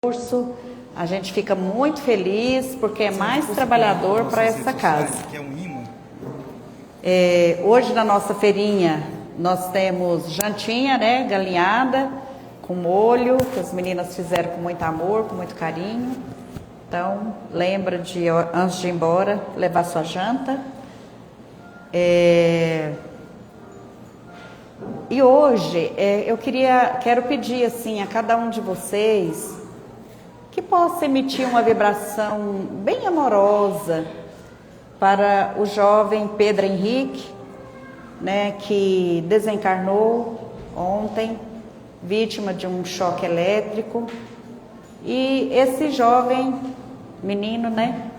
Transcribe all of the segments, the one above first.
curso. A gente fica muito feliz porque é mais trabalhador para essa casa. Hoje na nossa feirinha nós temos jantinha, né, galinhada com molho, que as meninas fizeram com muito amor, com muito carinho. Então, lembra de, antes de ir embora, levar sua janta. E hoje quero pedir assim a cada um de vocês que possa emitir uma vibração bem amorosa para o jovem Pedro Henrique, né, que desencarnou ontem, vítima de um choque elétrico. E esse jovem menino, né,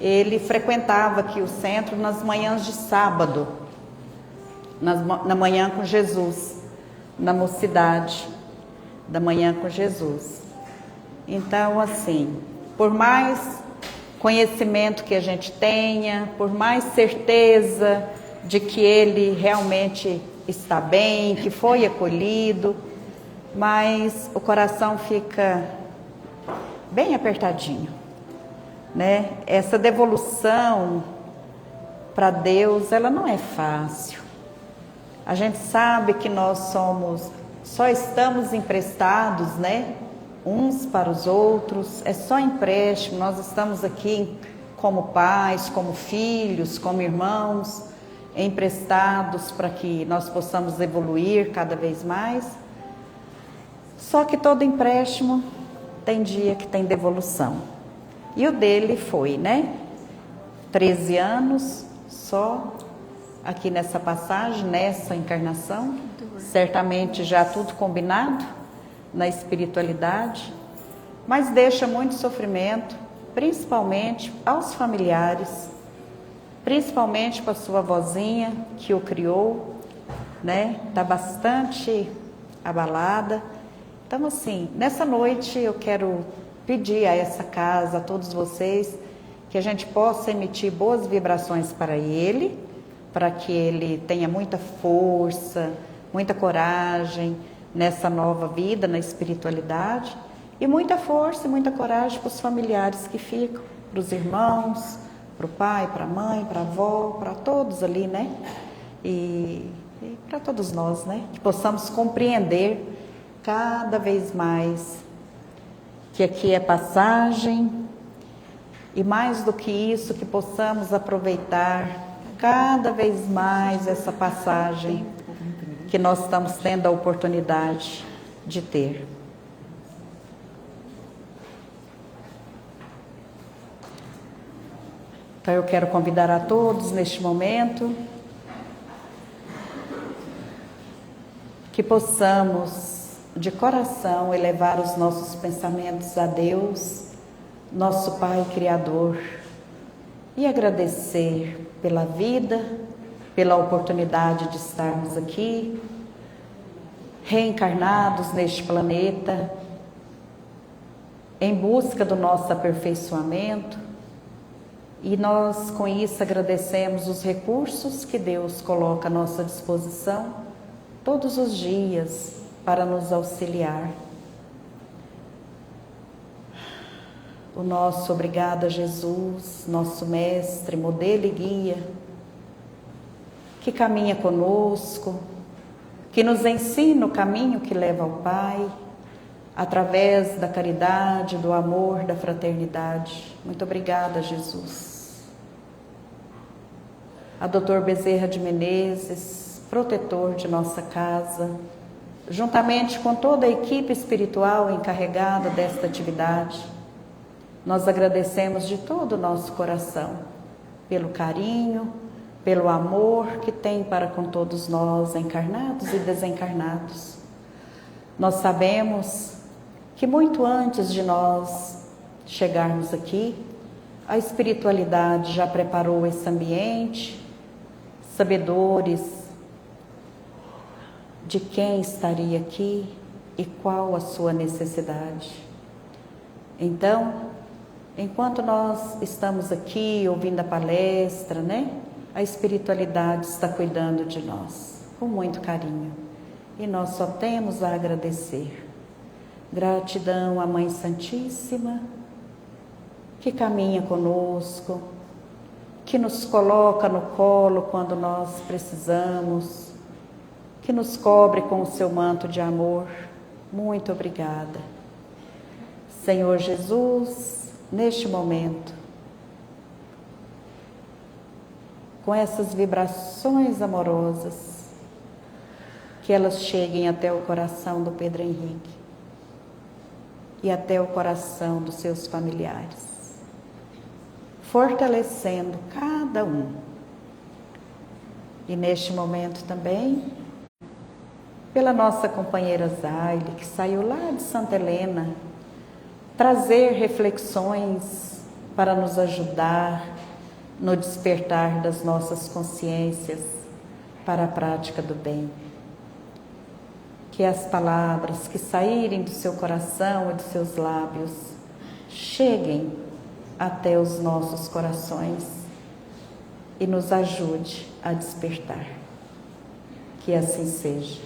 ele frequentava aqui o centro nas manhãs de sábado, na Manhã com Jesus, na Mocidade da Manhã com Jesus. Então, assim, por mais conhecimento que a gente tenha, por mais certeza de que ele realmente está bem, que foi acolhido, mas o coração fica bem apertadinho, né? Essa devolução para Deus, ela não é fácil. A gente sabe que nós só estamos emprestados, né? Uns para os outros, é só empréstimo. Nós estamos aqui como pais, como filhos, como irmãos, emprestados para que nós possamos evoluir cada vez mais. Só que todo empréstimo tem dia que tem devolução. E o dele foi, né? 13 anos só aqui nessa passagem, nessa encarnação. Certamente já tudo combinado na espiritualidade, mas deixa muito sofrimento, principalmente aos familiares, principalmente para sua avózinha que o criou, né? Está bastante abalada. Então, assim, nessa noite eu quero pedir a essa casa, a todos vocês, que a gente possa emitir boas vibrações para ele, para que ele tenha muita força, muita coragem nessa nova vida, na espiritualidade, e muita força e muita coragem para os familiares que ficam, para os irmãos, para o pai, para a mãe, para a avó, para todos ali, né? E para todos nós, né? Que possamos compreender cada vez mais que aqui é passagem, e mais do que isso, que possamos aproveitar cada vez mais essa passagem que nós estamos tendo a oportunidade de ter. Então eu quero convidar a todos neste momento que possamos de coração elevar os nossos pensamentos a Deus, nosso Pai Criador, e agradecer pela vida, pela oportunidade de estarmos aqui, reencarnados neste planeta, em busca do nosso aperfeiçoamento, e nós com isso agradecemos os recursos que Deus coloca à nossa disposição todos os dias para nos auxiliar. O nosso obrigado a Jesus, nosso mestre, modelo e guia, que caminha conosco, que nos ensina o caminho que leva ao Pai, através da caridade, do amor, da fraternidade. Muito obrigada, Jesus. A Dr. Bezerra de Menezes, protetor de nossa casa, juntamente com toda a equipe espiritual encarregada desta atividade, nós agradecemos de todo o nosso coração pelo carinho, pelo amor que tem para com todos nós, encarnados e desencarnados. Nós sabemos que muito antes de nós chegarmos aqui, a espiritualidade já preparou esse ambiente, sabedores de quem estaria aqui e qual a sua necessidade. Então, enquanto nós estamos aqui ouvindo a palestra, né? A espiritualidade está cuidando de nós, com muito carinho. E nós só temos a agradecer. Gratidão à Mãe Santíssima, que caminha conosco, que nos coloca no colo quando nós precisamos, que nos cobre com o seu manto de amor. Muito obrigada. Senhor Jesus, neste momento, com essas vibrações amorosas, que elas cheguem até o coração do Pedro Henrique e até o coração dos seus familiares, fortalecendo cada um. E neste momento também, pela nossa companheira Zaile, que saiu lá de Santa Helena, trazer reflexões para nos ajudar no despertar das nossas consciências para a prática do bem. Que as palavras que saírem do seu coração e dos seus lábios cheguem até os nossos corações e nos ajude a despertar. Que assim seja.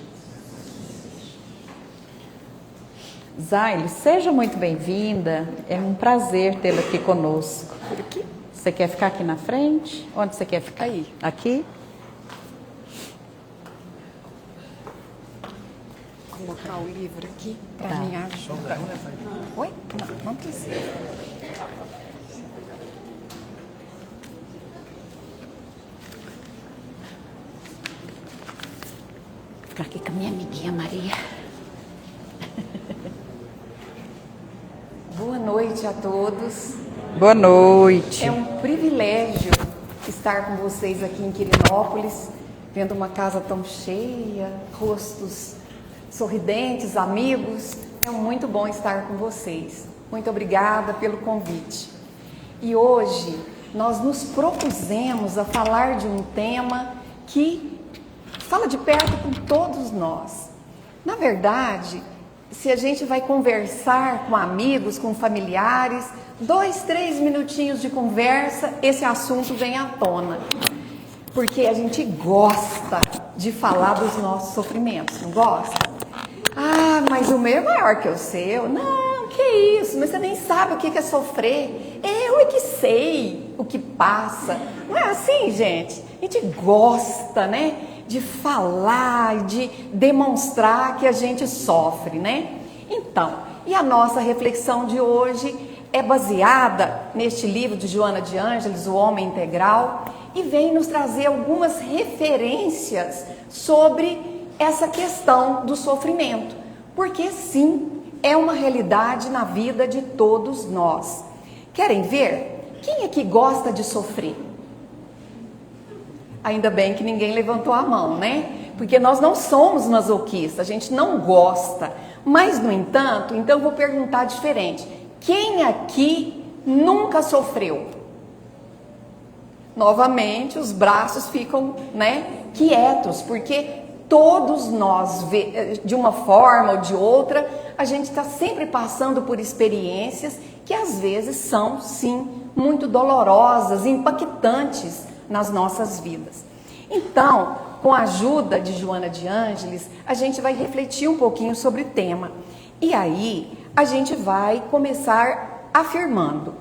Zaile, seja muito bem-vinda. É um prazer tê-la aqui conosco. Por aqui? Você quer ficar aqui na frente? Onde você quer ficar? Aí. Aqui? Vou colocar o livro aqui para Tá. me ajudar. Oi? Não precisa. Vou ficar aqui com a minha amiguinha Maria. Boa noite a todos. Boa noite. É um privilégio estar com vocês aqui em Quirinópolis, vendo uma casa tão cheia, rostos sorridentes, amigos. É muito bom estar com vocês. Muito obrigada pelo convite. E hoje nós nos propusemos a falar de um tema que fala de perto com todos nós. Na verdade, se a gente vai conversar com amigos, com familiares, 2, 3 minutinhos de conversa, esse assunto vem à tona. Porque a gente gosta de falar dos nossos sofrimentos, não gosta? Ah, mas o meu é maior que o seu. Não, que isso, mas você nem sabe o que é sofrer. Eu é que sei o que passa. Não é assim, gente? A gente gosta, né, de falar, de demonstrar que a gente sofre, né? Então, e a nossa reflexão de hoje é baseada neste livro de Joana de Ângeles, O Homem Integral, e vem nos trazer algumas referências sobre essa questão do sofrimento, porque sim, é uma realidade na vida de todos nós. Querem ver? Quem é que gosta de sofrer? Ainda bem que ninguém levantou a mão, né? Porque nós não somos masoquistas, a gente não gosta. Mas, no entanto, então eu vou perguntar diferente. Quem aqui nunca sofreu? Novamente, os braços ficam, né, quietos, porque todos nós, de uma forma ou de outra, a gente está sempre passando por experiências que às vezes são, sim, muito dolorosas, impactantes nas nossas vidas. Então, com a ajuda de Joana de Ângeles, a gente vai refletir um pouquinho sobre o tema. E aí, a gente vai começar afirmando,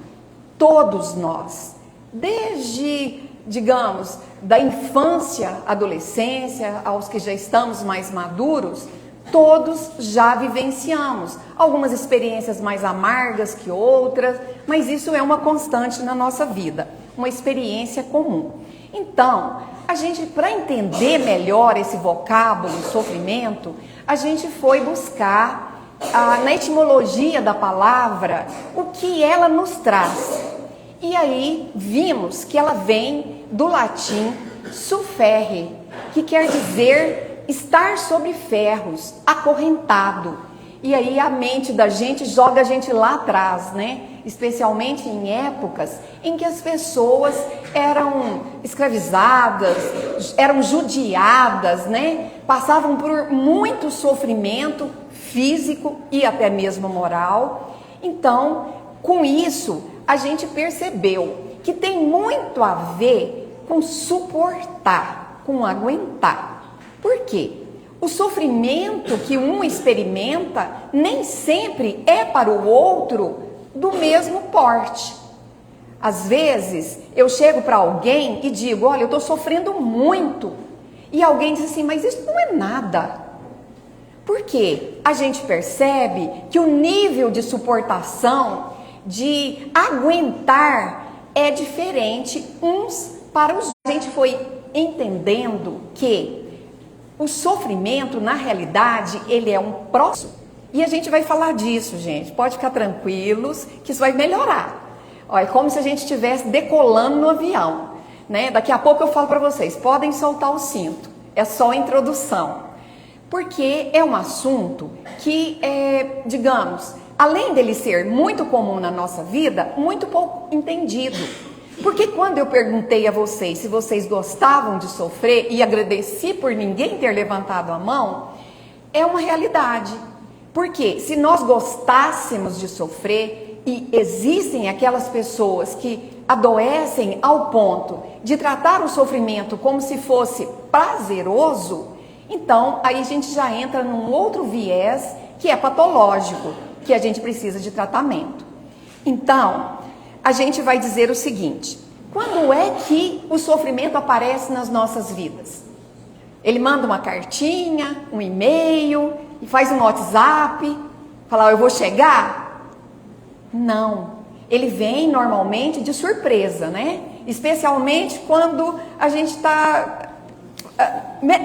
todos nós, desde, digamos, da infância, adolescência, aos que já estamos mais maduros, todos já vivenciamos algumas experiências mais amargas que outras, mas isso é uma constante na nossa vida, uma experiência comum. Então, a gente, para entender melhor esse vocábulo, sofrimento, a gente foi buscar na etimologia da palavra o que ela nos traz. E aí vimos que ela vem do latim sufferre, que quer dizer estar sobre ferros, acorrentado. E aí a mente da gente joga a gente lá atrás, né? Especialmente em épocas em que as pessoas eram escravizadas, eram judiadas, né? Passavam por muito sofrimento físico e até mesmo moral. Então, com isso, a gente percebeu que tem muito a ver com suportar, com aguentar. Por quê? o sofrimento que um experimenta nem sempre é para o outro do mesmo porte. Às vezes, eu chego para alguém e digo, olha, eu estou sofrendo muito. E alguém diz assim, mas isso não é nada. Por quê? A gente percebe que o nível de suportação, de aguentar, é diferente uns para os outros. A gente foi entendendo que o sofrimento, na realidade, ele é um processo. E a gente vai falar disso, gente. Pode ficar tranquilos que isso vai melhorar. Olha, é como se a gente estivesse decolando no avião, né? Daqui a pouco eu falo para vocês, podem soltar o cinto. É só a introdução. Porque é um assunto que, digamos, além dele ser muito comum na nossa vida, muito pouco entendido. Porque quando eu perguntei a vocês se vocês gostavam de sofrer e agradeci por ninguém ter levantado a mão, é uma realidade. Porque se nós gostássemos de sofrer, e existem aquelas pessoas que adoecem ao ponto de tratar o sofrimento como se fosse prazeroso, então aí a gente já entra num outro viés que é patológico, que a gente precisa de tratamento. Então, a gente vai dizer o seguinte, quando é que o sofrimento aparece nas nossas vidas? Ele manda uma cartinha, um e-mail, e faz um WhatsApp, fala, eu vou chegar? Não, ele vem normalmente de surpresa, né? Especialmente quando a gente está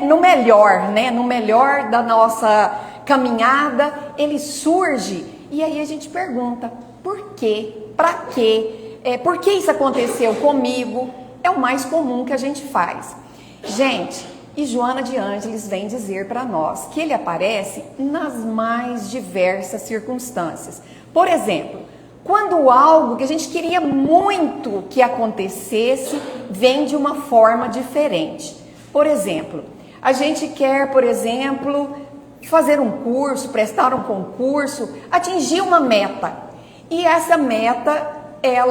no melhor, né? No melhor da nossa caminhada, ele surge e aí a gente pergunta, por quê? Pra quê? Por que isso aconteceu comigo? É o mais comum que a gente faz. Gente, e Joana de Ângeles vem dizer para nós que ele aparece nas mais diversas circunstâncias. Por exemplo, quando algo que a gente queria muito que acontecesse vem de uma forma diferente. Por exemplo, a gente quer, por exemplo, fazer um curso, prestar um concurso, atingir uma meta. E essa meta,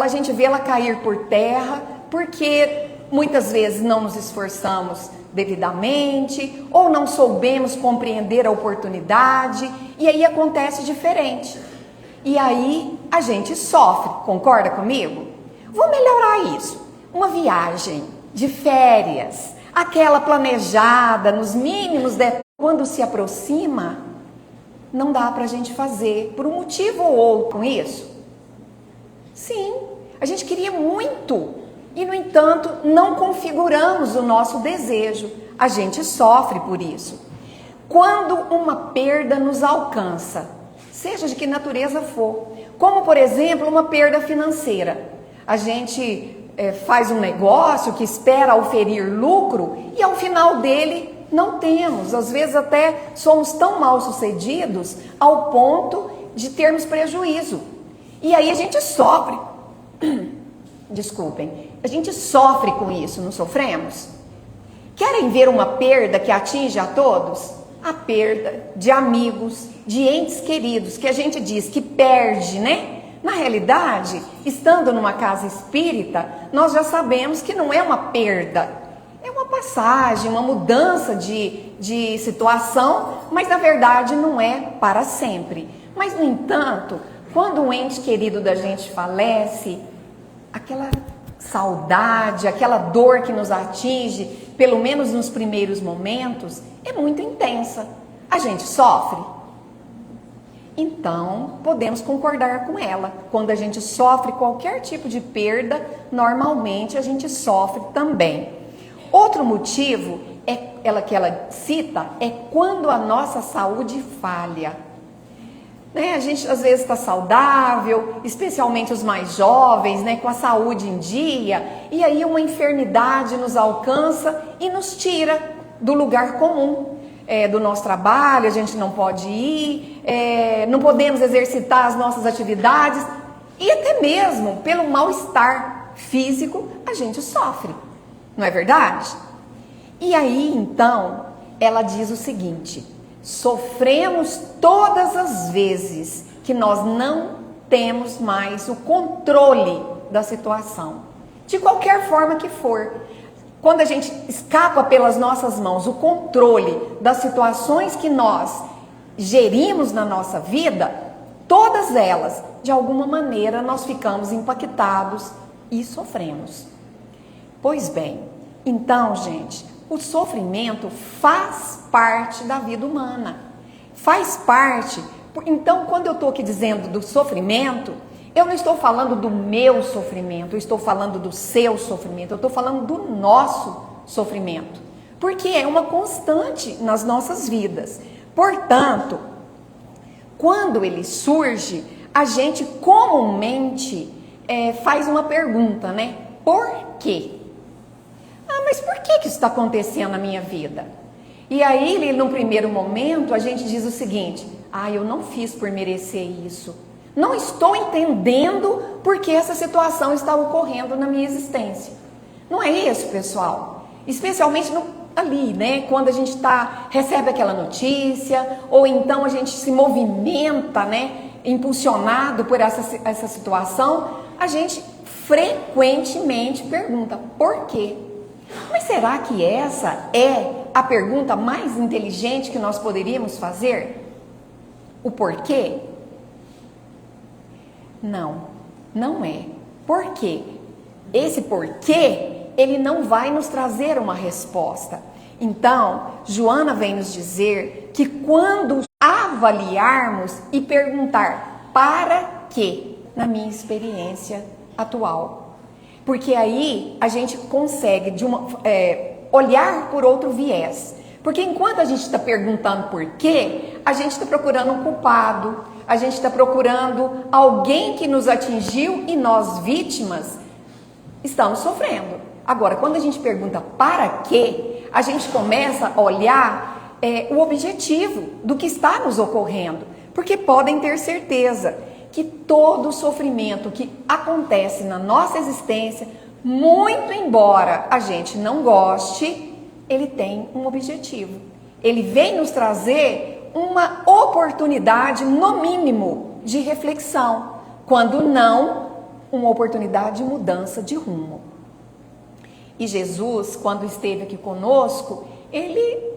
a gente vê ela cair por terra, porque muitas vezes não nos esforçamos devidamente, ou não soubemos compreender a oportunidade, e aí acontece diferente. E aí a gente sofre, concorda comigo? Vou melhorar isso. Uma viagem de férias, aquela planejada nos mínimos detalhes, quando se aproxima, não dá para a gente fazer, por um motivo ou outro com isso? Sim, a gente queria muito e, no entanto, não configuramos o nosso desejo. A gente sofre por isso. Quando uma perda nos alcança, seja de que natureza for, como por exemplo uma perda financeira. A gente faz um negócio que espera oferir lucro e ao final dele não temos. Às vezes até somos tão mal sucedidos ao ponto de termos prejuízo. E aí a gente sofre. Desculpem, a gente sofre com isso, não sofremos? Querem ver uma perda que atinge a todos? A perda de amigos, de entes queridos, que a gente diz que perde, né? Na realidade, estando numa casa espírita, nós já sabemos que não é uma perda, é uma passagem, uma mudança de situação, mas na verdade não é para sempre. Mas, no entanto, quando um ente querido da gente falece, aquela saudade, aquela dor que nos atinge, pelo menos nos primeiros momentos, é muito intensa. A gente sofre? Então, podemos concordar com ela. Quando a gente sofre qualquer tipo de perda, normalmente a gente sofre também. Outro motivo que ela cita é quando a nossa saúde falha. A gente às vezes está saudável, especialmente os mais jovens, com a saúde em dia, e aí uma enfermidade nos alcança e nos tira do lugar comum, do nosso trabalho, a gente não pode ir, não podemos exercitar as nossas atividades, e até mesmo pelo mal-estar físico a gente sofre, não é verdade? E aí então ela diz o seguinte: sofremos todas as vezes que nós não temos mais o controle da situação, de qualquer forma que for. quando a gente escapa pelas nossas mãos o controle das situações que nós gerimos na nossa vida, todas elas, de alguma maneira, nós ficamos impactados e sofremos. Pois bem, então, gente, o sofrimento faz parte da vida humana. Faz parte. Então, quando eu estou aqui dizendo do sofrimento, eu não estou falando do meu sofrimento, eu estou falando do seu sofrimento, eu estou falando do nosso sofrimento. Porque é uma constante nas nossas vidas. Portanto, quando ele surge, a gente comumente faz uma pergunta, né? Por quê? Mas por que isso está acontecendo na minha vida? E aí, no primeiro momento, a gente diz o seguinte: eu não fiz por merecer isso. Não estou entendendo por que essa situação está ocorrendo na minha existência. Não é isso, pessoal? Especialmente ali, né? Quando a gente recebe aquela notícia, ou então a gente se movimenta, né? Impulsionado por essa situação, a gente frequentemente pergunta: por quê? Mas será que essa é a pergunta mais inteligente que nós poderíamos fazer? O porquê? Não, não é. Por quê? Esse porquê, ele não vai nos trazer uma resposta. Então, Joana vem nos dizer que quando avaliarmos e perguntar para quê, na minha experiência atual, porque aí a gente consegue olhar por outro viés. Porque enquanto a gente está perguntando por quê, a gente está procurando um culpado, a gente está procurando alguém que nos atingiu e nós, vítimas, estamos sofrendo. Agora, quando a gente pergunta para quê, a gente começa a olhar o objetivo do que está nos ocorrendo. Porque podem ter certeza que todo o sofrimento que acontece na nossa existência, muito embora a gente não goste, ele tem um objetivo. Ele vem nos trazer uma oportunidade, no mínimo, de reflexão. Quando não, uma oportunidade de mudança de rumo. E Jesus, quando esteve aqui conosco, ele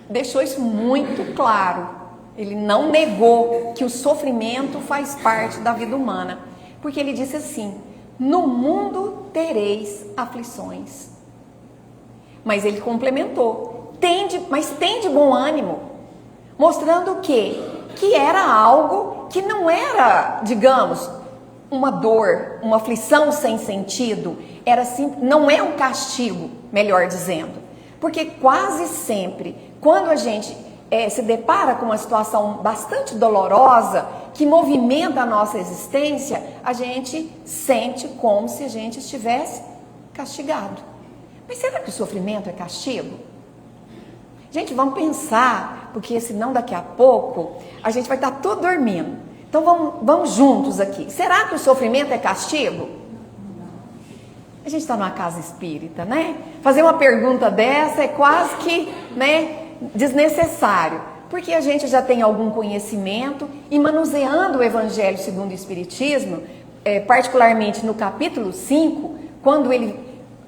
deixou isso muito claro. Ele não negou que o sofrimento faz parte da vida humana. Porque ele disse assim: no mundo tereis aflições. Mas ele complementou: mas tende bom ânimo. Mostrando o quê? Que era algo que não era, digamos, uma dor, uma aflição sem sentido. Era assim, não é um castigo, melhor dizendo. Porque quase sempre, quando a gente se depara com uma situação bastante dolorosa, que movimenta a nossa existência, a gente sente como se a gente estivesse castigado. Mas será que o sofrimento é castigo? Gente, vamos pensar, porque senão daqui a pouco a gente vai estar todo dormindo. Então vamos juntos aqui. Será que o sofrimento é castigo? A gente está numa casa espírita, né? Fazer uma pergunta dessa é quase que, desnecessário. Porque a gente já tem algum conhecimento e manuseando o Evangelho segundo o Espiritismo, particularmente no capítulo 5, quando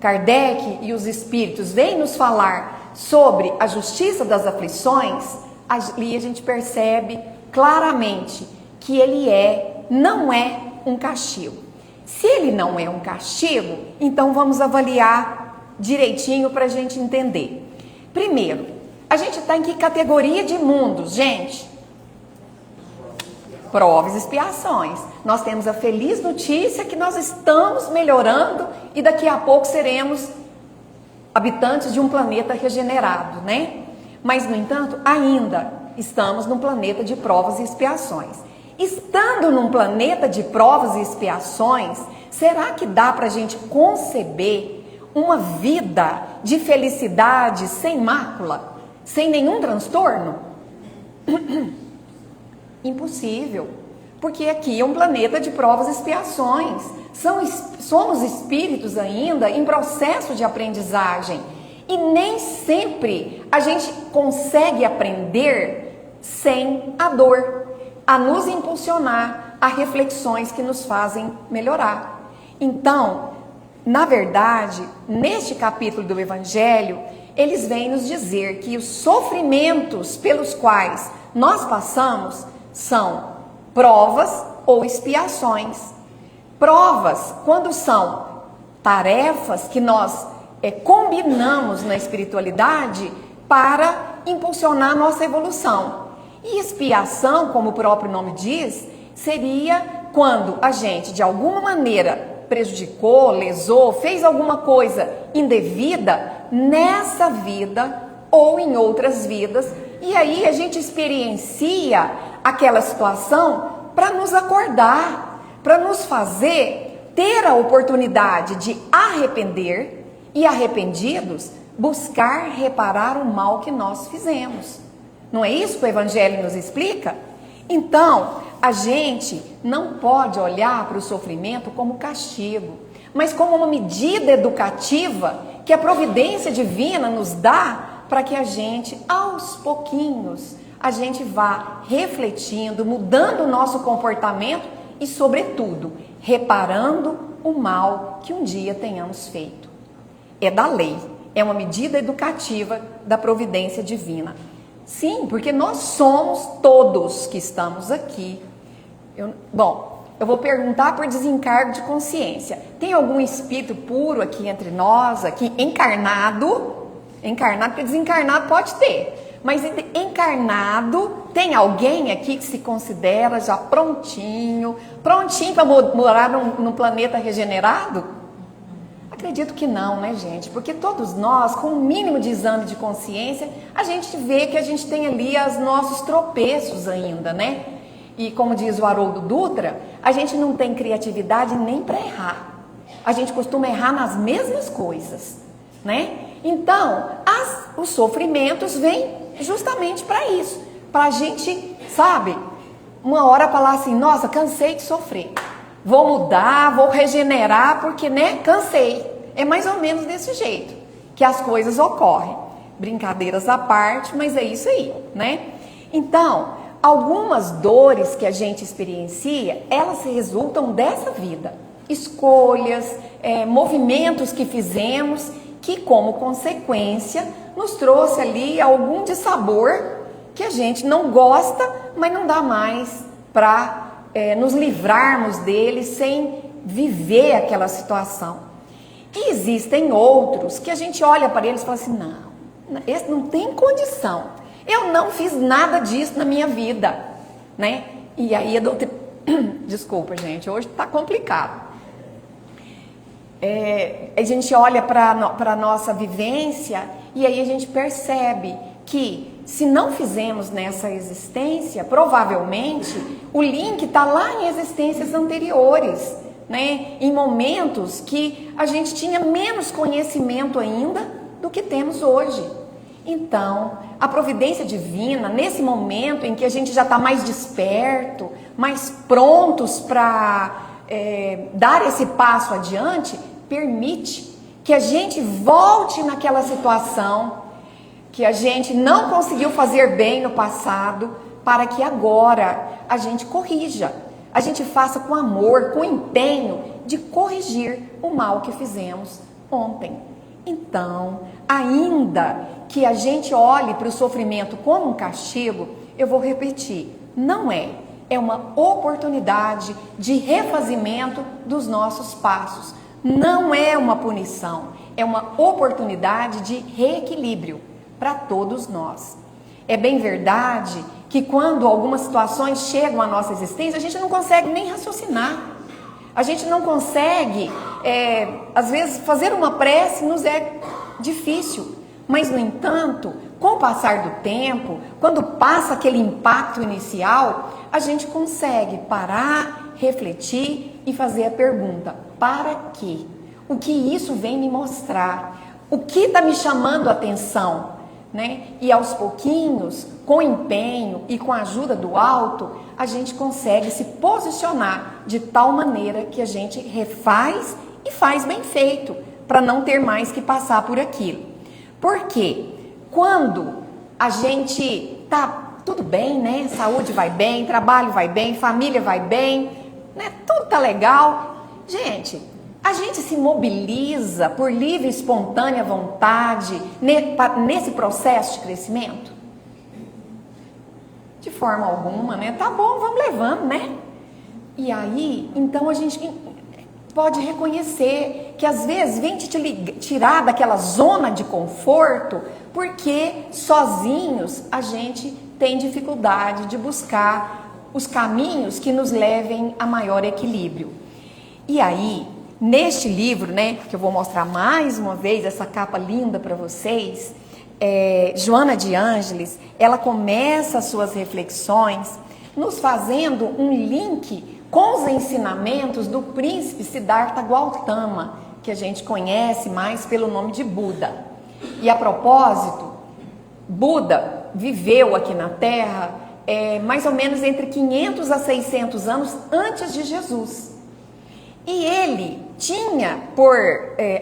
Kardec e os Espíritos vêm nos falar sobre a justiça das aflições, ali a gente percebe claramente que ele não é um castigo. Se ele não é um castigo, então vamos avaliar direitinho para a gente entender. Primeiro, a gente está em que categoria de mundos, gente? Provas e expiações. Nós temos a feliz notícia que nós estamos melhorando e daqui a pouco seremos habitantes de um planeta regenerado, né? Mas, no entanto, ainda estamos num planeta de provas e expiações. Estando num planeta de provas e expiações, será que dá para a gente conceber uma vida de felicidade sem mácula, sem nenhum transtorno? Impossível, porque aqui é um planeta de provas e expiações. Somos espíritos ainda em processo de aprendizagem e nem sempre a gente consegue aprender sem a dor, a nos impulsionar a reflexões que nos fazem melhorar. Então, na verdade, neste capítulo do Evangelho, eles vêm nos dizer que os sofrimentos pelos quais nós passamos são provas ou expiações. Provas, quando são tarefas que nós combinamos na espiritualidade para impulsionar a nossa evolução. E expiação, como o próprio nome diz, seria quando a gente, de alguma maneira, prejudicou, lesou, fez alguma coisa indevida nessa vida ou em outras vidas, e aí a gente experiencia aquela situação para nos acordar, para nos fazer ter a oportunidade de arrepender e, arrependidos, buscar reparar o mal que nós fizemos. Não é isso que o Evangelho nos explica? Então, a gente não pode olhar para o sofrimento como castigo, mas como uma medida educativa que a providência divina nos dá para que a gente, aos pouquinhos, a gente vá refletindo, mudando o nosso comportamento e, sobretudo, reparando o mal que um dia tenhamos feito. É da lei, é uma medida educativa da providência divina. Sim, porque nós somos todos que estamos aqui. Eu vou perguntar por desencargo de consciência. Tem algum espírito puro aqui entre nós, aqui encarnado? Encarnado, porque desencarnado pode ter. Mas encarnado, tem alguém aqui que se considera já prontinho para morar num planeta regenerado? Acredito que não, né, gente? Porque todos nós, com um mínimo de exame de consciência, a gente vê que a gente tem ali os nossos tropeços ainda, né? E como diz o Haroldo Dutra, a gente não tem criatividade nem para errar. A gente costuma errar nas mesmas coisas, né? Então, os sofrimentos vêm justamente para isso. Para a gente, sabe, uma hora falar assim, nossa, cansei de sofrer. Vou mudar, vou regenerar, porque, né, cansei. É mais ou menos desse jeito que as coisas ocorrem. Brincadeiras à parte, mas é isso aí, né? Então, algumas dores que a gente experiencia, elas resultam dessa vida. Escolhas, movimentos que fizemos, que como consequência nos trouxe ali algum dissabor que a gente não gosta, mas não dá mais para nos livrarmos dele sem viver aquela situação. E existem outros que a gente olha para eles e fala assim, não, esse não tem condição. Eu não fiz nada disso na minha vida, né? E aí a doutrina... Desculpa, gente, hoje está complicado. A gente olha para a nossa vivência e aí a gente percebe que se não fizemos nessa existência, provavelmente o link está lá em existências anteriores, né? Em momentos que a gente tinha menos conhecimento ainda do que temos hoje. Então, a providência divina, nesse momento em que a gente já está mais desperto, mais prontos para dar esse passo adiante, permite que a gente volte naquela situação que a gente não conseguiu fazer bem no passado, para que agora a gente corrija. A gente faça com amor, com empenho de corrigir o mal que fizemos ontem. Então, ainda que a gente olhe para o sofrimento como um castigo, eu vou repetir, não é. É uma oportunidade de refazimento dos nossos passos. Não é uma punição, é uma oportunidade de reequilíbrio para todos nós. É bem verdade que quando algumas situações chegam à nossa existência, a gente não consegue nem raciocinar. A gente não consegue, às vezes, fazer uma prece nos é difícil. Mas, no entanto, com o passar do tempo, quando passa aquele impacto inicial, a gente consegue parar, refletir e fazer a pergunta, para quê? O que isso vem me mostrar? O que está me chamando a atenção? Né? E aos pouquinhos, com empenho e com a ajuda do alto, a gente consegue se posicionar de tal maneira que a gente refaz e faz bem feito, para não ter mais que passar por aquilo. Porque quando a gente tá tudo bem, né? Saúde vai bem, trabalho vai bem, família vai bem, né? Tudo tá legal. Gente, A gente se mobiliza por livre e espontânea vontade nesse processo de crescimento? De forma alguma, né? Tá bom, vamos levando, né? E aí, então a gente pode reconhecer que às vezes vem te tirar daquela zona de conforto, porque sozinhos a gente tem dificuldade de buscar os caminhos que nos levem a maior equilíbrio. E aí, neste livro, né, que eu vou mostrar mais uma vez, essa capa linda para vocês, Joana de Ângeles, ela começa as suas reflexões nos fazendo um link com os ensinamentos do príncipe Siddhartha Gautama, que a gente conhece mais pelo nome de Buda. E a propósito, Buda viveu aqui na Terra mais ou menos entre 500 a 600 anos antes de Jesus. E ele tinha por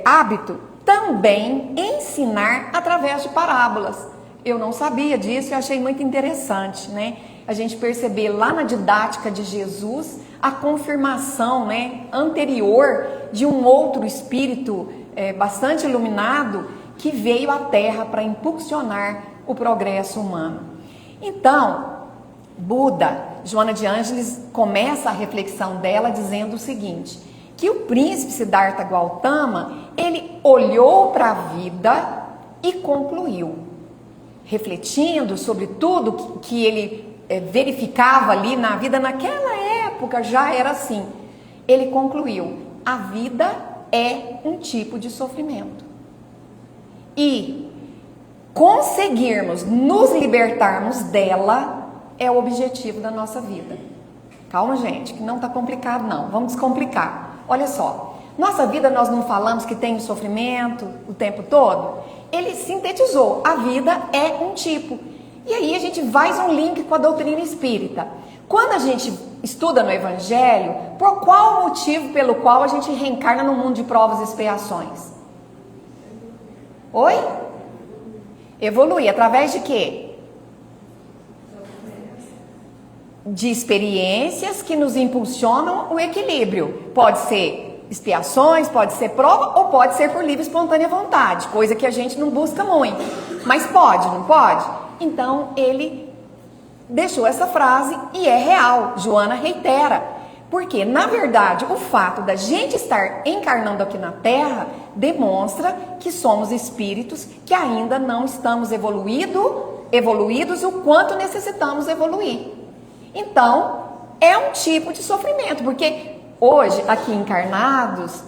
hábito também ensinar através de parábolas. Eu não sabia disso e achei muito interessante, né? A gente perceber lá na didática de Jesus a confirmação, né, anterior de um outro espírito bastante iluminado que veio à Terra para impulsionar o progresso humano. Então, Buda, Joana de Ângeles começa a reflexão dela dizendo o seguinte, que o príncipe Siddhartha Gautama, ele olhou para a vida e concluiu, refletindo sobre tudo que ele verificava ali na vida, naquela época já era assim. Ele concluiu, a vida é um tipo de sofrimento. E conseguirmos nos libertarmos dela é o objetivo da nossa vida. Calma, gente, que não está complicado não, vamos descomplicar. Olha só, nossa vida nós não falamos que tem sofrimento o tempo todo? Ele sintetizou, a vida é um tipo. E aí a gente faz um link com a doutrina espírita. Quando a gente estuda no Evangelho, por qual motivo pelo qual a gente reencarna no mundo de provas e expiações? Oi? Evoluir, através de quê? De experiências que nos impulsionam o equilíbrio. Pode ser expiações, pode ser prova ou pode ser por livre e espontânea vontade, coisa que a gente não busca muito. Mas pode, não pode? Então ele deixou essa frase e é real, Joana reitera. Porque, na verdade, o fato da gente estar encarnando aqui na Terra demonstra que somos espíritos que ainda não estamos evoluídos o quanto necessitamos evoluir. Então, é um tipo de sofrimento, porque hoje, aqui encarnados,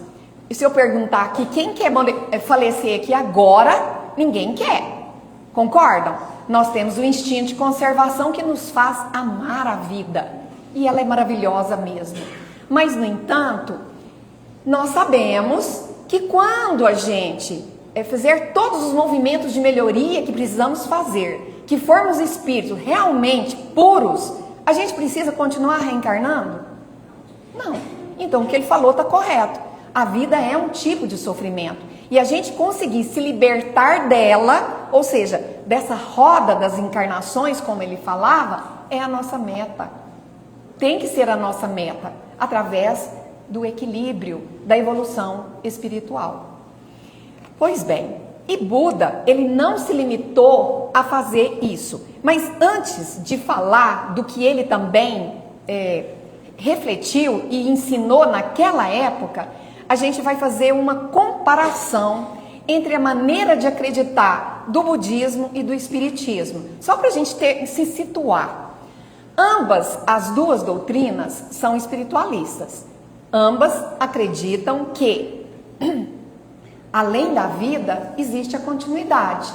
se eu perguntar aqui quem quer falecer aqui agora, ninguém quer. Concordam? Nós temos o instinto de conservação que nos faz amar a vida. E ela é maravilhosa mesmo. Mas, no entanto, nós sabemos que quando a gente fizer todos os movimentos de melhoria que precisamos fazer, que formos espíritos realmente puros, a gente precisa continuar reencarnando? Não. Então, o que ele falou está correto. A vida é um tipo de sofrimento. E a gente conseguir se libertar dela, ou seja, dessa roda das encarnações, como ele falava, é a nossa meta. Tem que ser a nossa meta, através do equilíbrio, da evolução espiritual. Pois bem, e Buda, ele não se limitou a fazer isso. Mas antes de falar do que ele também refletiu e ensinou naquela época, a gente vai fazer uma comparação entre a maneira de acreditar do budismo e do espiritismo. Só para a gente se situar. Ambas as duas doutrinas são espiritualistas. Ambas acreditam que, além da vida, existe a continuidade.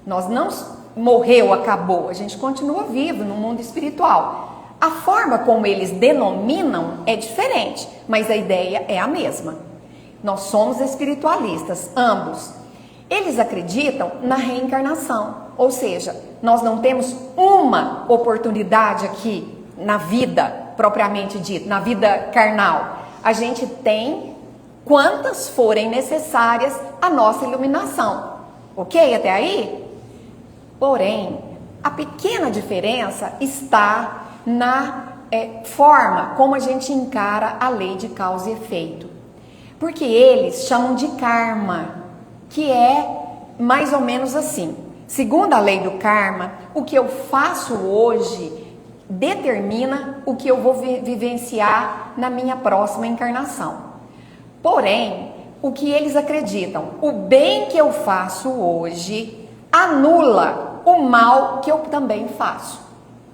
Nós não morreu, acabou, a gente continua vivo no mundo espiritual. A forma como eles denominam é diferente, mas a ideia é a mesma. Nós somos espiritualistas, ambos. Eles acreditam na reencarnação, ou seja, nós não temos uma oportunidade aqui na vida, propriamente dita, na vida carnal. A gente tem quantas forem necessárias a nossa iluminação. Ok? Até aí? Porém, a pequena diferença está na forma como a gente encara a lei de causa e efeito. Porque eles chamam de karma, que é mais ou menos assim. Segundo a lei do karma, o que eu faço hoje determina o que eu vou vivenciar na minha próxima encarnação. Porém, o que eles acreditam, o bem que eu faço hoje anula o mal que eu também faço.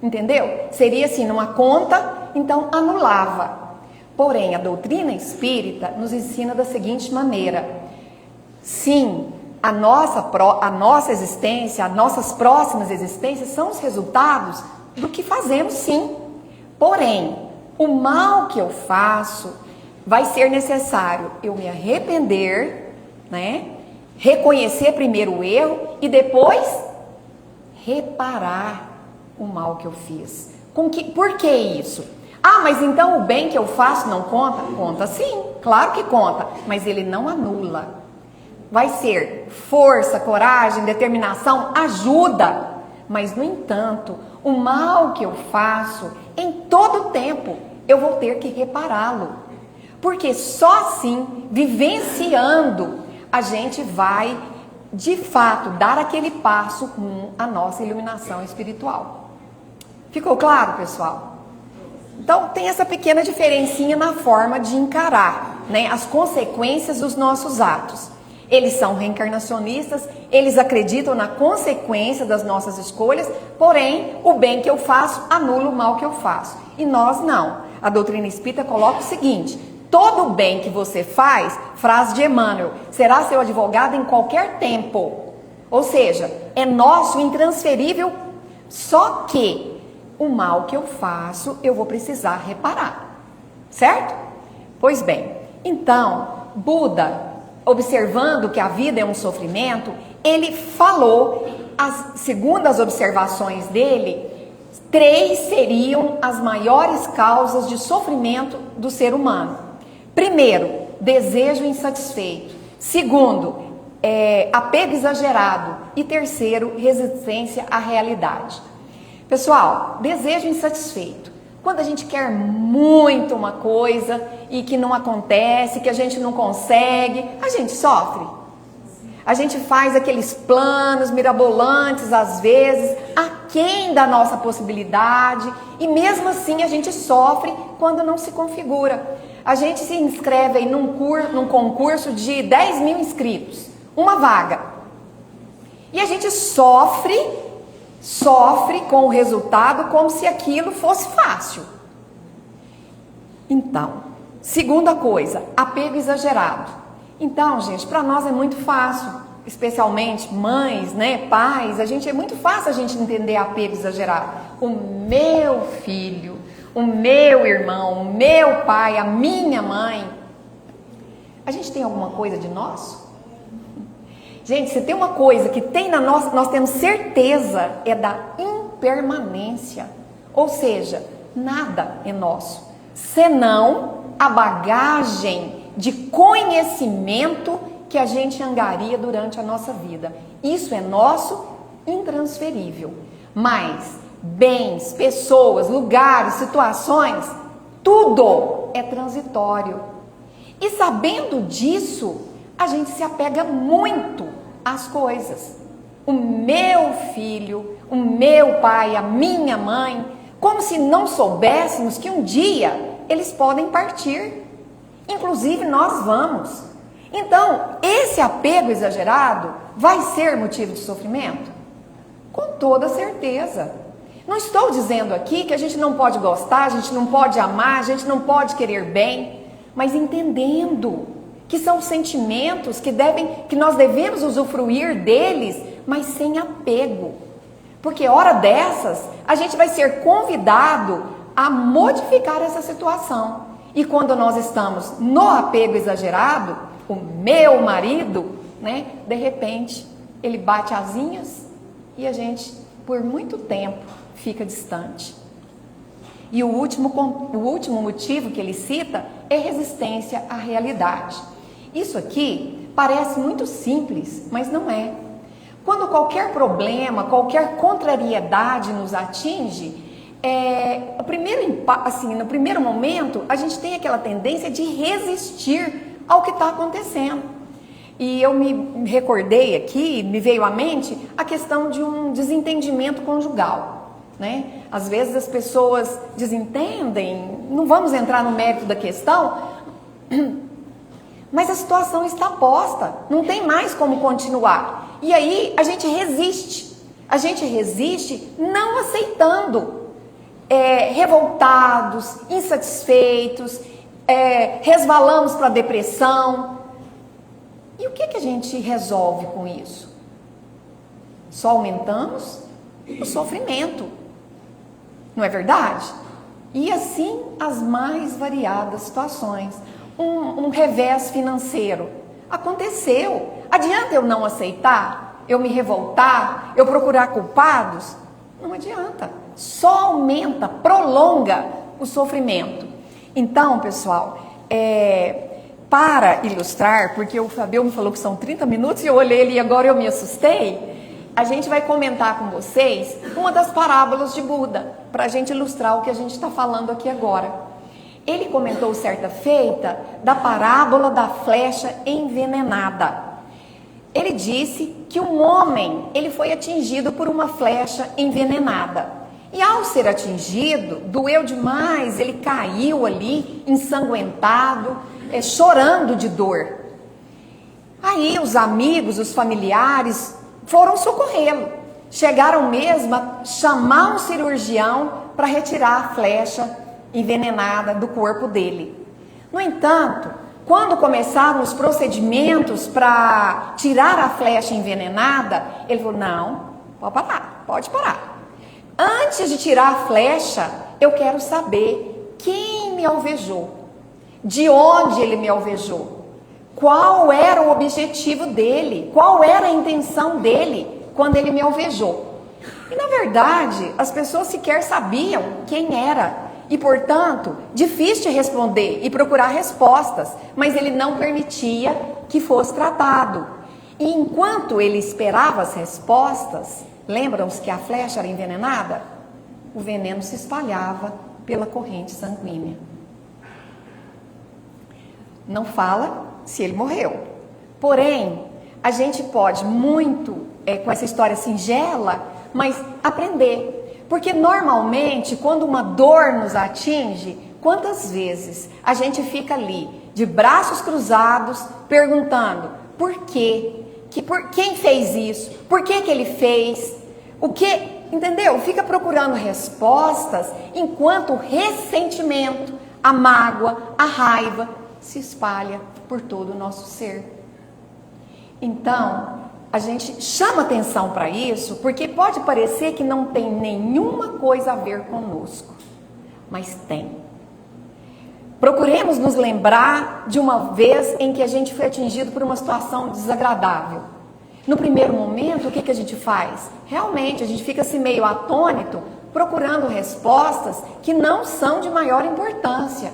Entendeu? Seria assim, numa conta, então anulava. Porém, a doutrina espírita nos ensina da seguinte maneira: sim, a nossa existência, as nossas próximas existências são os resultados do que fazemos, sim. Porém, o mal que eu faço vai ser necessário eu me arrepender, né? Reconhecer primeiro o erro e depois reparar o mal que eu fiz. Por que isso? Ah, mas então o bem que eu faço não conta? Conta sim, claro que conta, mas ele não anula. Vai ser força, coragem, determinação, ajuda. Mas, no entanto, o mal que eu faço, em todo tempo, eu vou ter que repará-lo. Porque só assim, vivenciando, a gente vai, de fato, dar aquele passo rumo à nossa iluminação espiritual. Ficou claro, pessoal? Então, tem essa pequena diferencinha na forma de encarar, né, as consequências dos nossos atos. Eles são reencarnacionistas, eles acreditam na consequência das nossas escolhas, porém, o bem que eu faço anula o mal que eu faço. E nós não. A doutrina espírita coloca o seguinte: todo o bem que você faz, frase de Emmanuel, será seu advogado em qualquer tempo. Ou seja, é nosso, intransferível, só que o mal que eu faço, eu vou precisar reparar. Certo? Pois bem, então, Buda, observando que a vida é um sofrimento, ele falou, segundo as observações dele, 3 seriam as maiores causas de sofrimento do ser humano. Primeiro, desejo insatisfeito. Segundo, apego exagerado. E terceiro, resistência à realidade. Pessoal, desejo insatisfeito. Quando a gente quer muito uma coisa e que não acontece, que a gente não consegue, a gente sofre. A gente faz aqueles planos mirabolantes, às vezes, aquém da nossa possibilidade, e mesmo assim a gente sofre quando não se configura. A gente se inscreve aí num concurso de 10 mil inscritos, uma vaga. E a gente sofre com o resultado como se aquilo fosse fácil. Então, segunda coisa, apego exagerado. Então, gente, para nós é muito fácil, especialmente mães, né, pais, é muito fácil a gente entender apego exagerado. O meu filho, o meu irmão, o meu pai, a minha mãe. A gente tem alguma coisa de nosso? Gente, se tem uma coisa que tem na nossa, nós temos certeza, é da impermanência. Ou seja, nada é nosso, senão a bagagem de conhecimento que a gente angaria durante a nossa vida. Isso é nosso, intransferível. Mas bens, pessoas, lugares, situações, tudo é transitório. E sabendo disso, a gente se apega muito às coisas. O meu filho, o meu pai, a minha mãe, como se não soubéssemos que um dia eles podem partir. Inclusive nós vamos. Então, esse apego exagerado vai ser motivo de sofrimento? Com toda certeza. Não estou dizendo aqui que a gente não pode gostar, a gente não pode amar, a gente não pode querer bem, mas entendendo que são sentimentos que nós devemos usufruir deles, mas sem apego. Porque hora dessas, a gente vai ser convidado a modificar essa situação. E quando nós estamos no apego exagerado, o meu marido, né, de repente, ele bate asinhas e a gente, por muito tempo, fica distante. E o último motivo que ele cita é resistência à realidade. Isso aqui parece muito simples, mas não é. Quando qualquer problema, qualquer contrariedade nos atinge, no primeiro momento, a gente tem aquela tendência de resistir ao que está acontecendo. E eu me recordei aqui, me veio à mente a questão de um desentendimento conjugal, né? Às vezes as pessoas desentendem, não vamos entrar no mérito da questão, mas a situação está posta, não tem mais como continuar. E aí a gente resiste não aceitando, revoltados, insatisfeitos, resvalamos para a depressão. E o que a gente resolve com isso? Só aumentamos o sofrimento, não é verdade? E assim as mais variadas situações. Um revés financeiro aconteceu. Adianta eu não aceitar? Eu me revoltar? Eu procurar culpados? Não adianta. Só aumenta, prolonga o sofrimento. Então, pessoal, para ilustrar, porque o Fabio me falou que são 30 minutos e eu olhei ele e agora eu me assustei, a gente vai comentar com vocês uma das parábolas de Buda, para a gente ilustrar o que a gente está falando aqui agora. Ele comentou certa feita da parábola da flecha envenenada. Ele disse que um homem, ele foi atingido por uma flecha envenenada. E ao ser atingido, doeu demais, ele caiu ali, ensanguentado, chorando de dor. Aí os amigos, os familiares foram socorrê-lo. Chegaram mesmo a chamar um cirurgião para retirar a flecha envenenada do corpo dele. No entanto, quando começaram os procedimentos para tirar a flecha envenenada, ele falou: não, pode parar. Antes de tirar a flecha, eu quero saber quem me alvejou, de onde ele me alvejou, qual era o objetivo dele, qual era a intenção dele quando ele me alvejou. E na verdade, as pessoas sequer sabiam quem era. E, portanto, difícil de responder e procurar respostas, mas ele não permitia que fosse tratado. E enquanto ele esperava as respostas, lembram-se que a flecha era envenenada? O veneno se espalhava pela corrente sanguínea. Não fala se ele morreu. Porém, a gente pode muito, com essa história singela, mas aprender. Porque normalmente, quando uma dor nos atinge, quantas vezes a gente fica ali, de braços cruzados, perguntando: por quê? Quem fez isso? Por que ele fez? O que? Entendeu? Fica procurando respostas, enquanto o ressentimento, a mágoa, a raiva se espalha por todo o nosso ser. Então, a gente chama atenção para isso, porque pode parecer que não tem nenhuma coisa a ver conosco, mas tem. Procuremos nos lembrar de uma vez em que a gente foi atingido por uma situação desagradável. No primeiro momento, o que a gente faz? Realmente, a gente fica assim meio atônito, procurando respostas que não são de maior importância.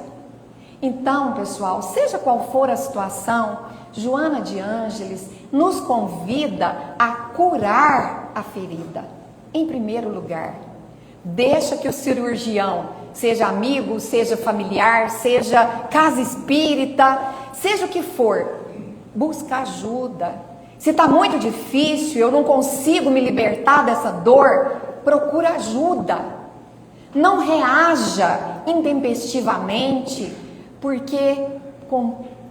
Então, pessoal, seja qual for a situação, Joana de Ângeles nos convida a curar a ferida. Em primeiro lugar, deixa que o cirurgião, seja amigo, seja familiar, seja casa espírita, seja o que for, busca ajuda. Se está muito difícil, eu não consigo me libertar dessa dor, procura ajuda. Não reaja intempestivamente, porque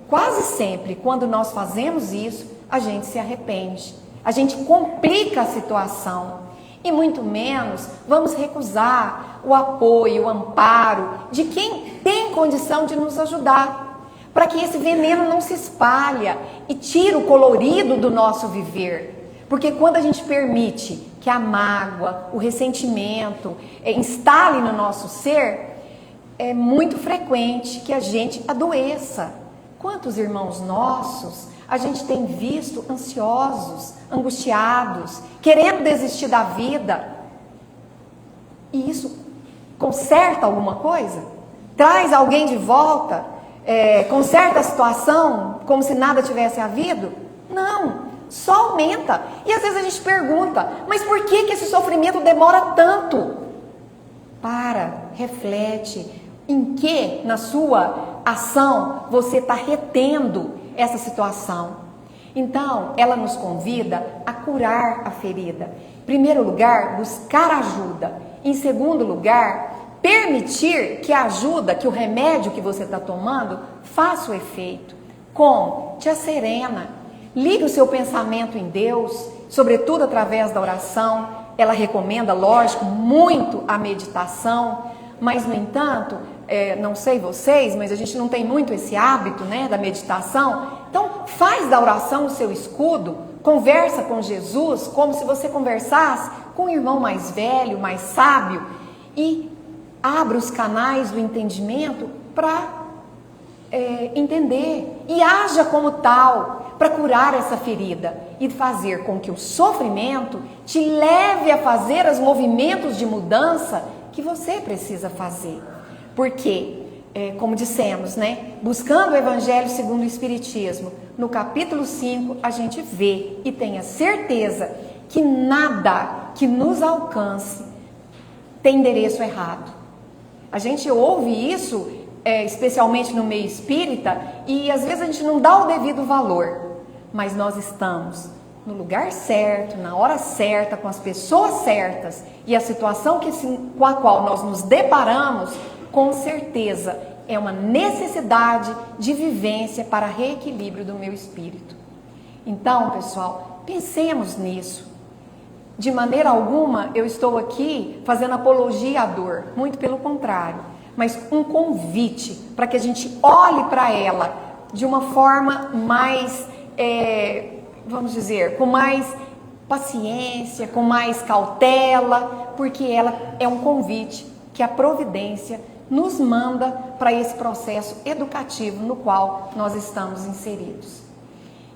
quase sempre, quando nós fazemos isso, a gente se arrepende, a gente complica a situação e muito menos vamos recusar o apoio, o amparo de quem tem condição de nos ajudar, para que esse veneno não se espalhe e tire o colorido do nosso viver. Porque quando a gente permite que a mágoa, o ressentimento instale no nosso ser, é muito frequente que a gente adoeça. Quantos irmãos nossos a gente tem visto ansiosos, angustiados, querendo desistir da vida? E isso conserta alguma coisa? Traz alguém de volta? Conserta a situação como se nada tivesse havido? Não, só aumenta. E às vezes a gente pergunta: mas por que esse sofrimento demora tanto? Reflete. em que na sua ação você está retendo essa situação. Então, ela nos convida a curar a ferida. Em primeiro lugar, buscar ajuda. Em segundo lugar, permitir que a ajuda, que o remédio que você está tomando, faça o efeito. Como? Te serena. Ligue o seu pensamento em Deus, sobretudo através da oração. Ela recomenda, lógico, muito a meditação, mas, no entanto, não sei vocês, mas a gente não tem muito esse hábito, né, da meditação. Então, faz da oração o seu escudo, conversa com Jesus como se você conversasse com um irmão mais velho, mais sábio, e abra os canais do entendimento para entender e haja como tal para curar essa ferida e fazer com que o sofrimento te leve a fazer os movimentos de mudança que você precisa fazer. Porque, como dissemos, né, buscando o Evangelho segundo o Espiritismo, no capítulo 5 a gente vê e tenha certeza que nada que nos alcance tem endereço errado. A gente ouve isso, especialmente no meio espírita, e às vezes a gente não dá o devido valor, mas nós estamos no lugar certo, na hora certa, com as pessoas certas, e a situação com a qual nós nos deparamos, com certeza, é uma necessidade de vivência para reequilíbrio do meu espírito. Então, pessoal, pensemos nisso. De maneira alguma, eu estou aqui fazendo apologia à dor, muito pelo contrário, mas um convite para que a gente olhe para ela de uma forma mais, vamos dizer, com mais paciência, com mais cautela, porque ela é um convite que a providência nos manda para esse processo educativo no qual nós estamos inseridos.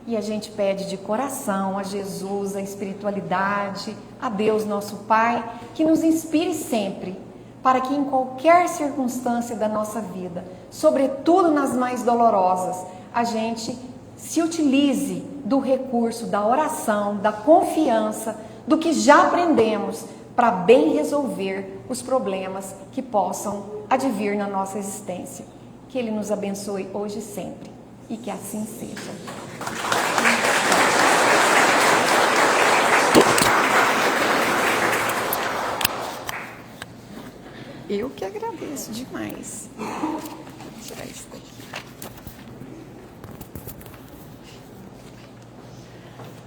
E a gente pede de coração a Jesus, a espiritualidade, a Deus nosso Pai, que nos inspire sempre, para que em qualquer circunstância da nossa vida, sobretudo nas mais dolorosas, a gente se utilize do recurso da oração, da confiança, do que já aprendemos, para bem resolver os problemas que possam advir na nossa existência. Que Ele nos abençoe hoje e sempre, e que assim seja. Eu que agradeço demais. Vou tirar isso daqui.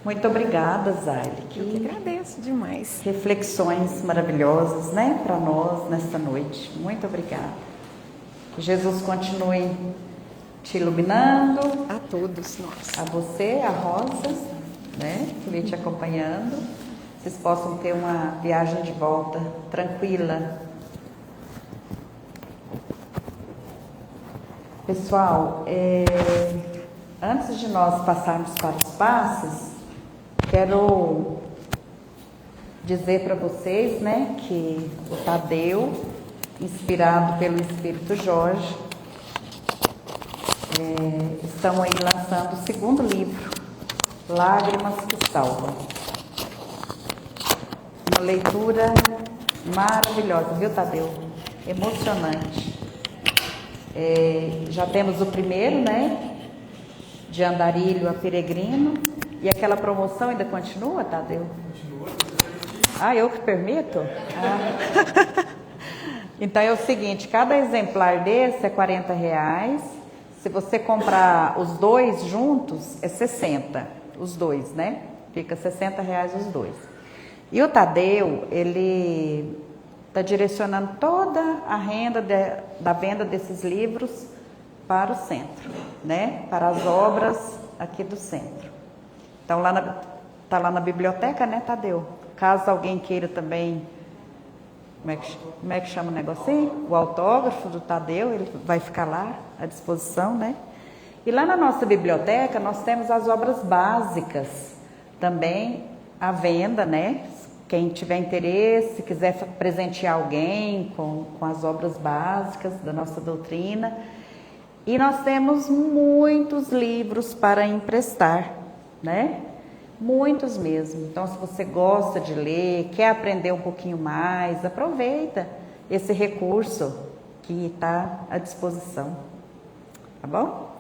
Muito obrigada, Zaile. Eu que agradeço demais. Reflexões maravilhosas, né, para nós nesta noite. Muito obrigada. Que Jesus continue te iluminando. A todos nós. A você, a Rosa, né, que vem te acompanhando. Vocês possam ter uma viagem de volta tranquila. Pessoal, antes de nós passarmos para os passos, quero dizer para vocês, né, que o Tadeu, inspirado pelo Espírito Jorge, estão aí lançando o segundo livro, Lágrimas que Salvam. Uma leitura maravilhosa, viu, Tadeu? Emocionante. Já temos o primeiro, né, de Andarilho a Peregrino. E aquela promoção ainda continua, Tadeu? Continua. Ah, eu que permito? Ah. Então é o seguinte, cada exemplar desse é R$40. Se você comprar os dois juntos, é 60. Os dois, né? Fica R$60 os dois. E o Tadeu, ele está direcionando toda a renda da venda desses livros para o centro, né? Para as obras aqui do centro. Então, tá lá na biblioteca, né, Tadeu? Caso alguém queira também, como é que chama o negocinho? O autógrafo do Tadeu, ele vai ficar lá à disposição, né? E lá na nossa biblioteca, nós temos as obras básicas também à venda, né? Quem tiver interesse, quiser presentear alguém com as obras básicas da nossa doutrina. E nós temos muitos livros para emprestar, né? Muitos mesmo. Então, se você gosta de ler, quer aprender um pouquinho mais, aproveita esse recurso, que está à disposição, tá bom?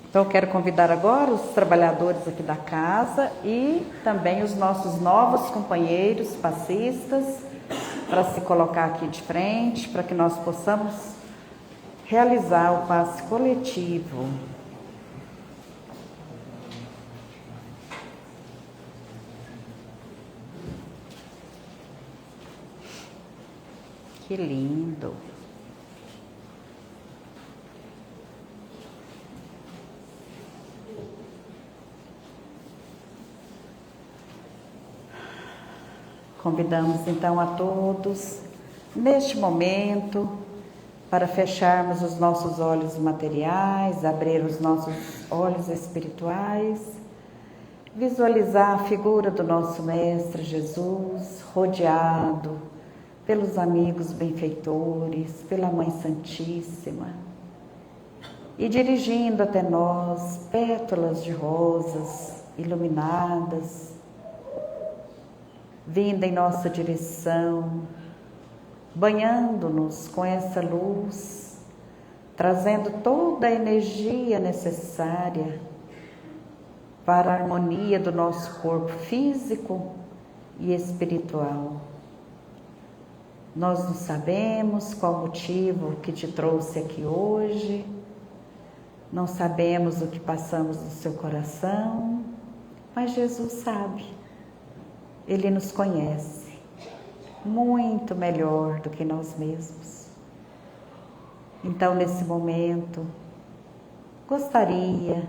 Então, eu quero convidar agora os trabalhadores aqui da casa e também os nossos novos companheiros passistas para se colocar aqui de frente, para que nós possamos realizar o passe coletivo. Que lindo! Convidamos então a todos, neste momento, para fecharmos os nossos olhos materiais, abrir os nossos olhos espirituais, visualizar a figura do nosso Mestre Jesus, rodeado pelos amigos benfeitores, pela Mãe Santíssima, e dirigindo até nós pétalas de rosas iluminadas, vindo em nossa direção, banhando-nos com essa luz, trazendo toda a energia necessária para a harmonia do nosso corpo físico e espiritual. Nós não sabemos qual o motivo que te trouxe aqui hoje, não sabemos o que passamos no seu coração, mas Jesus sabe. Ele nos conhece muito melhor do que nós mesmos. Então, nesse momento, gostaria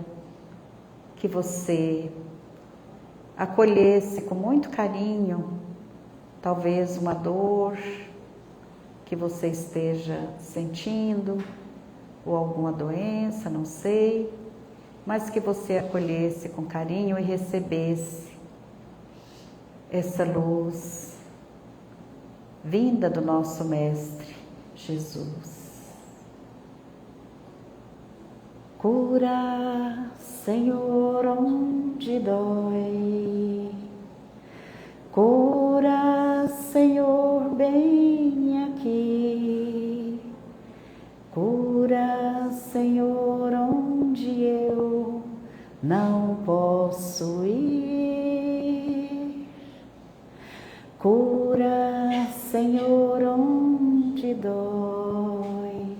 que você acolhesse com muito carinho, talvez uma dor que você esteja sentindo, ou alguma doença, não sei, mas que você acolhesse com carinho e recebesse essa luz vinda do nosso Mestre Jesus. Cura, Senhor, onde dói. Cura, Senhor, bem aqui. Cura, Senhor, onde eu não posso ir. Cura, Senhor, onde dói.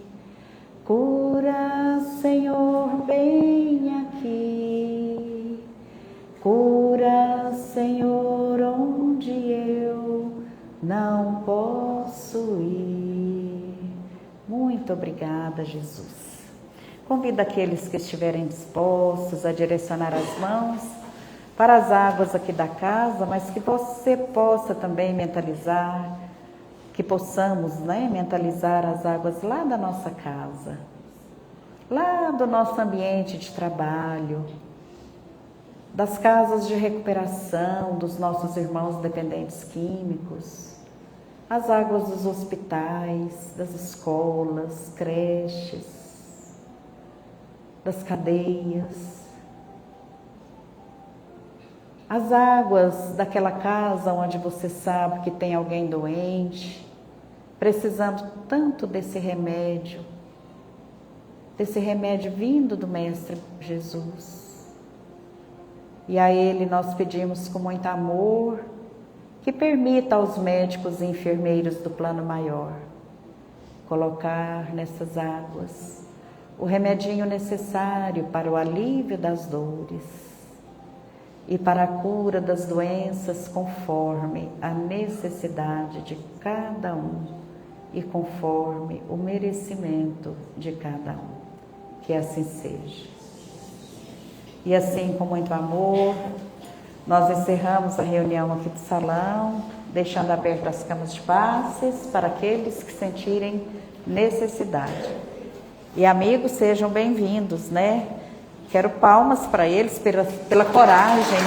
Cura, Senhor, bem aqui. Cura, Senhor, onde eu não posso ir. Muito obrigada, Jesus. Convido aqueles que estiverem dispostos a direcionar as mãos para as águas aqui da casa, mas que você possa também mentalizar, que possamos, mentalizar as águas lá da nossa casa, lá do nosso ambiente de trabalho, das casas de recuperação dos nossos irmãos dependentes químicos, as águas dos hospitais, das escolas, creches, das cadeias, as águas daquela casa onde você sabe que tem alguém doente, precisando tanto desse remédio vindo do Mestre Jesus. E a Ele nós pedimos com muito amor que permita aos médicos e enfermeiros do plano maior colocar nessas águas o remedinho necessário para o alívio das dores e para a cura das doenças conforme a necessidade de cada um e conforme o merecimento de cada um. Que assim seja. E assim, com muito amor, nós encerramos a reunião aqui do salão, deixando abertas as camas de passes para aqueles que sentirem necessidade. E amigos, sejam bem-vindos, Quero palmas para eles pela coragem,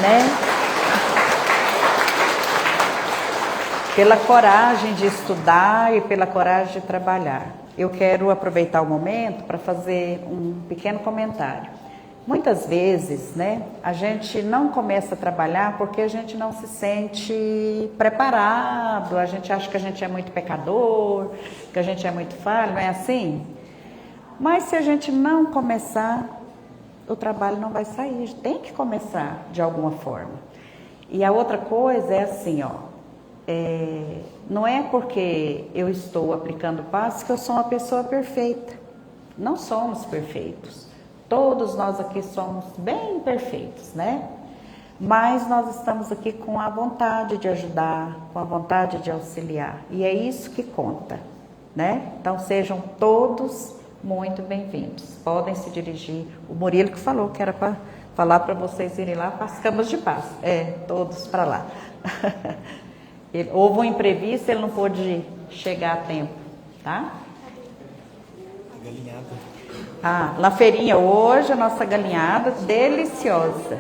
Pela coragem de estudar e pela coragem de trabalhar. Eu quero aproveitar o momento para fazer um pequeno comentário. Muitas vezes, né, a gente não começa a trabalhar porque a gente não se sente preparado, a gente acha que a gente é muito pecador, que a gente é muito falho, não é assim? Mas se a gente não começar, o trabalho não vai sair, a gente tem que começar de alguma forma. E a outra coisa é assim, ó, não é porque eu estou aplicando passos que eu sou uma pessoa perfeita. Não somos perfeitos. Todos nós aqui somos bem perfeitos, né? Mas nós estamos aqui com a vontade de ajudar, com a vontade de auxiliar. E é isso que conta, né? Então sejam todos muito bem-vindos. Podem se dirigir. O Murilo que falou que era para falar para vocês irem lá para as camas de paz. Todos para lá. Houve um imprevisto, ele não pôde chegar a tempo, tá? Galinhada. Na feirinha hoje, a nossa galinhada deliciosa.